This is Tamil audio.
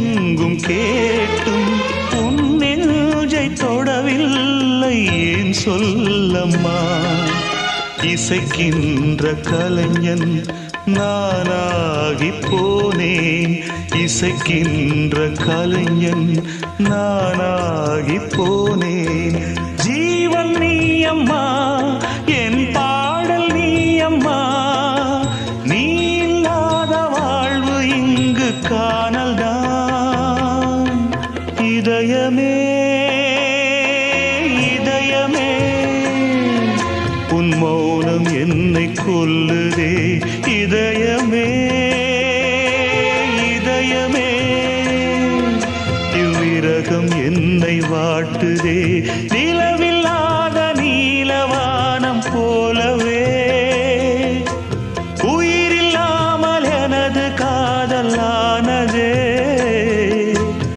எங்கும் கேட்டும் உன் நெஞ்சை தொடவில்லை ஏன் சொல்லம்மா இசைக்கின்ற கலைஞன் நானாகி போனேன் இசைக்கின்ற கலைஞன் நானாகி போனேன் ஜீவன் நீ அம்மா என் பாடல் நீ அம்மா நீ இல்லாத வாழ்வு இங்கு காணல்தான் இதயமே இதயமே உன் மௌனம் என்னை கொல்லுதே இதயமே இதயமே இவ்விரகம் என்னை வாட்டுதே நிலவில்